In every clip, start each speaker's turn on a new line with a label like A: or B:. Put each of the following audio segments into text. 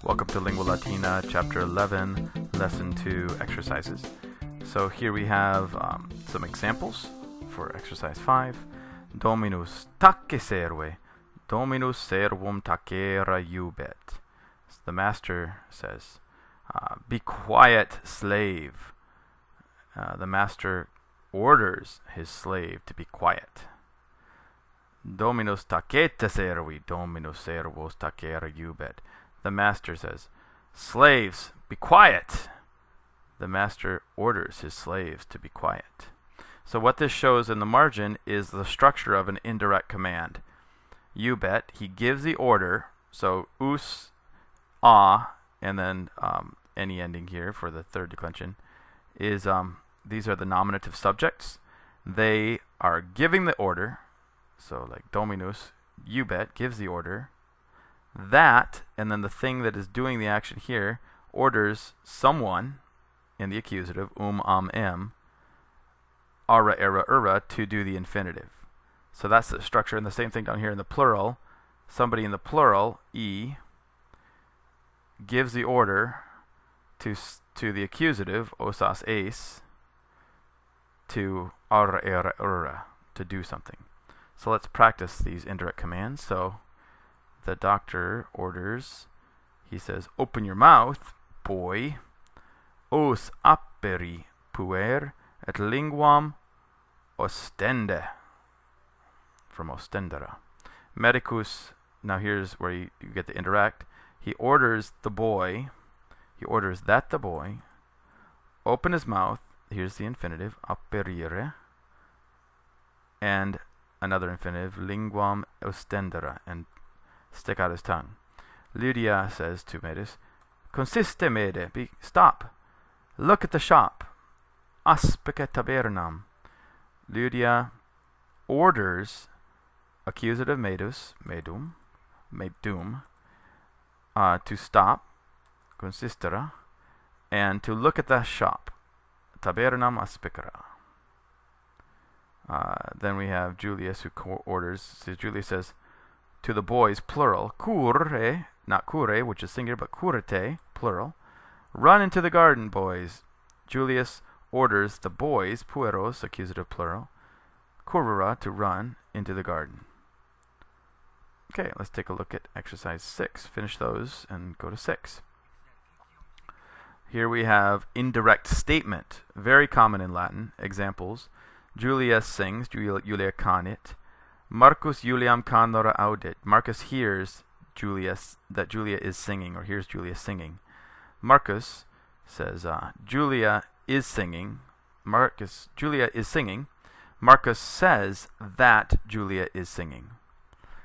A: Welcome to Lingua Latina, Chapter 11, Lesson 2, Exercises. So here we have some examples for Exercise 5. Dominus tace serve, Dominus servum tacere iubet. So the master says, be quiet, slave. The master orders his slave to be quiet. Dominus tacete servi, Dominus servos tacere iubet. The master says, slaves, be quiet. The master orders his slaves to be quiet. So what this shows in the margin is the structure of an indirect command. Iubet, he gives the order, so us, and then any ending here for the third declension is these are the nominative subjects. They are giving the order, so like Dominus, iubet, gives the order. That, and then the thing that is doing the action here, orders someone, in the accusative, em, ara, era, to do the infinitive. So that's the structure, and the same thing down here in the plural. Somebody in the plural, gives the order to the accusative, osas eis, to ara, era, to do something. So let's practice these indirect commands. So the doctor orders, he says, open your mouth, boy. Os aperi puer et linguam ostende. From ostendere. Medicus, now here's where you get the indirect. He orders the boy, he orders that the boy open his mouth, here's the infinitive, aperire, and another infinitive, linguam ostendere, and stick out his tongue. Lydia says to Medus, consiste mede, stop, look at the shop. Aspece tabernam. Lydia orders accusative medum, to stop, consistere, and to look at the shop. Tabernam aspicera. Then we have Julius who orders. So Julius says to the boys, plural, curre, not cure, which is singular, but currete, plural. Run into the garden, boys. Julius orders the boys, pueros, accusative plural, currera, to run into the garden. Okay, let's take a look at exercise 6. Finish those and go to 6. Here we have indirect statement, very common in Latin. Examples: Julia sings, Julia canit. Marcus Juliam canora audit. Marcus hears that Julia is singing, or hears Julia singing. Marcus says, Julia is singing. Julia is singing. Marcus says that Julia is singing.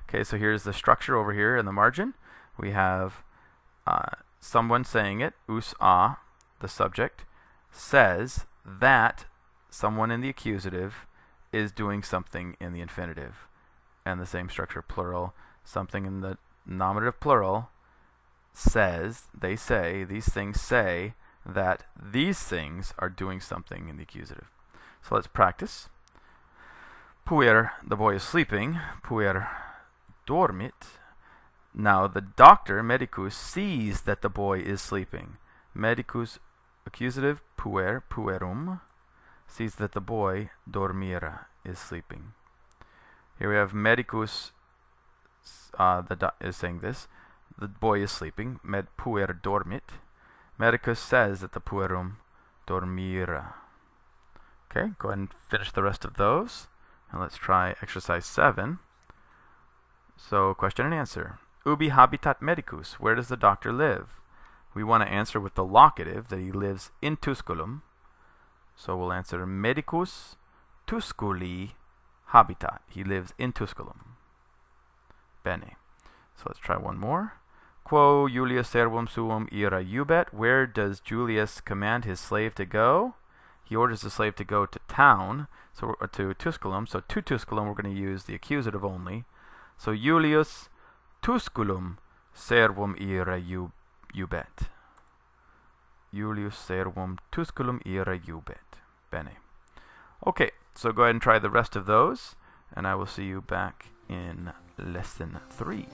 A: Okay, so here's the structure over here in the margin. We have someone saying it, us, the subject, says that someone in the accusative is doing something in the infinitive. And the same structure, plural, something in the nominative plural says, they say, these things say that these things are doing something in the accusative. So let's practice. Puer, the boy is sleeping. Puer dormit. Now the doctor, medicus, sees that the boy is sleeping. Medicus, accusative, puer, puerum, sees that the boy, dormire, is sleeping. Here we have medicus, is saying this. The boy is sleeping. Med puer dormit. Medicus says that the puerum dormire. Okay, go ahead and finish the rest of those. And let's try exercise 7. So, question and answer. Ubi habitat medicus? Where does the doctor live? We want to answer with the locative that he lives in Tusculum. So we'll answer medicus Tusculi habitat. He lives in Tusculum. Bene. So let's try one more. Quo Julius servum suum ira iubet? Where does Julius command his slave to go? He orders the slave to go to town, so to Tusculum. So to Tusculum, we're going to use the accusative only. So Julius Tusculum servum ira iubet. Julius servum Tusculum ira iubet. Bene. Okay, so go ahead and try the rest of those, and I will see you back in lesson 3.